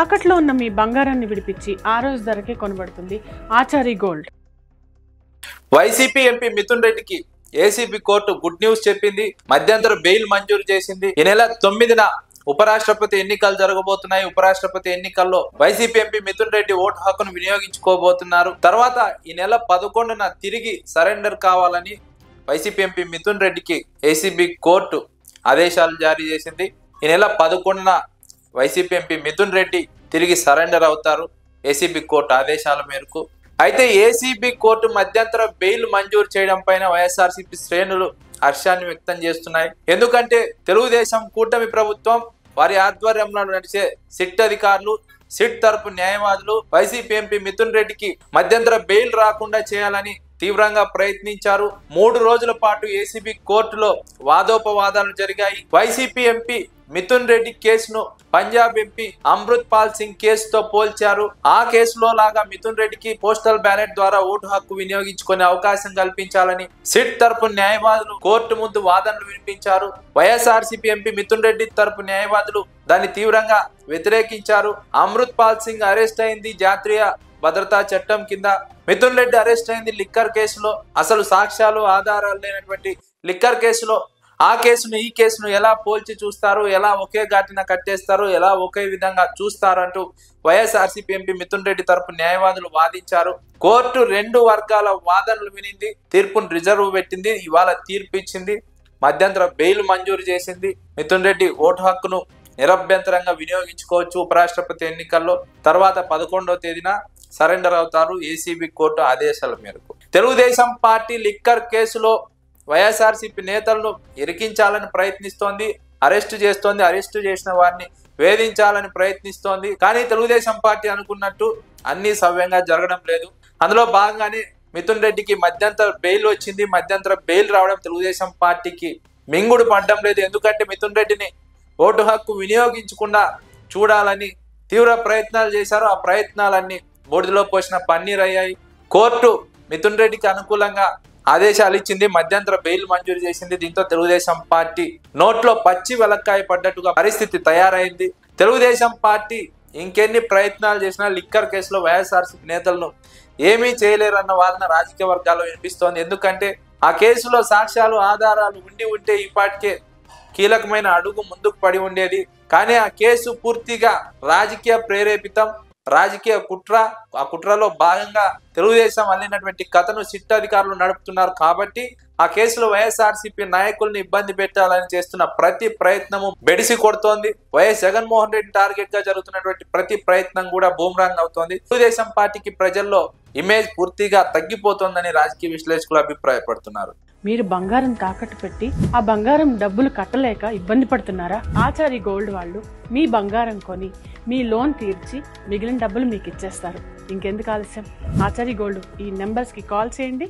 తాకట్లో ఉన్న మీ బంగారాన్ని విడిపించి ఆ రోజు ధరకే కొనబడుతుంది ఆచారి గోల్డ్. వైసీపీ ఎంపీ మిథున్ రెడ్డికి ఏసీబీ కోర్టు గుడ్ న్యూస్ చెప్పింది. మధ్యంతర బెయిల్ మంజూరు చేసింది. ఈ నెల 9న ఉపరాష్ట్రపతి ఎన్నికలు జరగబోతున్నాయి. ఉపరాష్ట్రపతి ఎన్నికల్లో YCP MP Mithun Reddy vote హక్కును వినియోగించుకోబోతున్నారు. తర్వాత ఈ నెల 11న తిరిగి సరెండర్ కావాలని వైసీపీ ఎంపీ మిథున్ రెడ్డికి ఏసీబీ కోర్టు ఆదేశాలు జారీ చేసింది. ఈ నెల 11న వైసీపీ ఎంపీ మిథున్ రెడ్డి తిరిగి సరెండర్ అవుతారు ఏసీబీ కోర్టు ఆదేశాల మేరకు. అయితే ఏసీబీ కోర్టు మధ్యంతర బెయిల్ మంజూరు చేయడం పైన వైఎస్ఆర్సీపీ శ్రేణులు హర్షాన్ని వ్యక్తం చేస్తున్నాయి. ఎందుకంటే తెలుగుదేశం కూటమి ప్రభుత్వం వారి ఆధ్వర్యంలో నడిచే సిట్ అధికారులు, సిట్ తరపు న్యాయవాదులు వైసీపీ ఎంపీ మిథున్ రెడ్డికి మధ్యంతర బెయిల్ రాకుండా చేయాలని తీవ్రంగా ప్రయత్నించారు. 3 రోజుల పాటు ఏసీబీ కోర్టులో వాదోపవాదాలు జరిగాయి. వైసీపీ ఎంపీ మిథున్ రెడ్డి కేసును పంజాబ్ ఎంపీ అమృత్ పాల్ సింగ్ కేసుతో పోల్చారు. ఆ కేసులో లాగా మిథున్ రెడ్డికి పోస్టల్ బ్యాలెట్ ద్వారా ఓటు హక్కు వినియోగించుకునే అవకాశం కల్పించాలని సిట్ తరపు న్యాయవాదులు కోర్టు ముందు వాదనలు వినిపించారు. వైఎస్ఆర్సీపీ ఎంపీ మిథున్ రెడ్డి తరపు న్యాయవాదులు దాన్ని తీవ్రంగా వ్యతిరేకించారు. అమృత్ పాల్ సింగ్ అరెస్ట్ అయింది జాతీయ భద్రతా చట్టం కింద. మిథున్ రెడ్డి అరెస్ట్ అయింది లిక్కర్ కేసులో. అసలు సాక్ష్యాలు ఆధారాలు లేనటువంటి లిక్కర్ కేసులో. ఆ కేసును ఈ కేసును ఎలా పోల్చి చూస్తారు, ఎలా ఒకే ఘాటిన కట్టేస్తారు, ఎలా ఒకే విధంగా చూస్తారు అంటూ వైఎస్ఆర్సీపీ ఎంపీ మిథున్ రెడ్డి తరపు న్యాయవాదులు వాదించారు. కోర్టు 2 వర్గాల వాదనలు వినింది, తీర్పును రిజర్వ్ పెట్టింది. ఇవాళ తీర్పు ఇచ్చింది. మధ్యంతర బెయిల్ మంజూరు చేసింది. మిథున్ రెడ్డి ఓటు హక్కును నిరభ్యంతరంగా వినియోగించుకోవచ్చు ఉపరాష్ట్రపతి ఎన్నికల్లో. తర్వాత 11వ తేదీన సరెండర్ అవుతారు ఏసీబీ కోర్టు ఆదేశాల మేరకు. తెలుగుదేశం పార్టీ లిక్కర్ కేసులో వైఎస్ఆర్సీపీ నేతలను ఇరికించాలని ప్రయత్నిస్తోంది, అరెస్టు చేస్తోంది. అరెస్టు చేసిన వారిని వేధించాలని ప్రయత్నిస్తోంది. కానీ తెలుగుదేశం పార్టీ అనుకున్నట్టు అన్ని సవ్యంగా జరగడం లేదు. అందులో భాగంగానే మిథున్ రెడ్డికి మధ్యంతర బెయిల్ వచ్చింది. మధ్యంతర బెయిల్ రావడం తెలుగుదేశం పార్టీకి మింగుడు పడడం లేదు. ఎందుకంటే మిథున్ రెడ్డిని ఓటు హక్కు వినియోగించకుండా చూడాలని తీవ్ర ప్రయత్నాలు చేశారు. ఆ ప్రయత్నాలన్నీ బూడిదలో పోసిన పన్నీర్ అయ్యాయి. కోర్టు మిథున్ రెడ్డికి అనుకూలంగా ఆదేశాలు ఇచ్చింది. మధ్యంతర బెయిల్ మంజూరు చేసింది. దీంతో తెలుగుదేశం పార్టీ నోట్లో పచ్చి వెలక్కాయ పడ్డట్టుగా పరిస్థితి తయారైంది. తెలుగుదేశం పార్టీ ఇంకెన్ని ప్రయత్నాలు చేసినా లిక్కర్ కేసులో వైఎస్ఆర్సీపీ నేతలను ఏమీ చేయలేరన్న వాదన రాజకీయ వర్గాల్లో వినిపిస్తోంది. ఎందుకంటే ఆ కేసులో సాక్ష్యాలు ఆధారాలు ఉంటే ఈ పార్టీకే కీలకమైన అడుగు ముందుకు పడి ఉండేది. కానీ ఆ కేసు పూర్తిగా రాజకీయ ప్రేరేపితం, రాజకీయ కుట్ర. ఆ కుట్రలో భాగంగా తెలుగుదేశం అల్లినటువంటి కథను సిట్ అధికారులు నడుపుతున్నారు. కాబట్టి ఆ కేసులో వైఎస్ఆర్సీపీ నాయకుల్ని ఇబ్బంది పెట్టాలని చేస్తున్న ప్రతి ప్రయత్నము బెడిసి కొడుతోంది. వైఎస్ జగన్మోహన్ రెడ్డి టార్గెట్ గా జరుగుతున్నటువంటి ప్రతి ప్రయత్నం కూడా బూమరాంగ్ అవుతోంది. తెలుగుదేశం పార్టీకి ప్రజల్లో ఇమేజ్ పూర్తిగా తగ్గిపోతోందని రాజకీయ విశ్లేషకులు అభిప్రాయపడుతున్నారు. మీరు బంగారం తాకట్టు పెట్టి ఆ బంగారం డబ్బులు కట్టలేక ఇబ్బంది పడుతున్నారా? ఆచారి గోల్డ్ వాళ్ళు మీ బంగారం కొని మీ లోన్ తీర్చి మిగిలిన డబ్బులు మీకు ఇచ్చేస్తారు. ఇంకెందుకు ఆలస్యం? ఆచారి గోల్డ్ ఈ నెంబర్స్కి కాల్ చేయండి.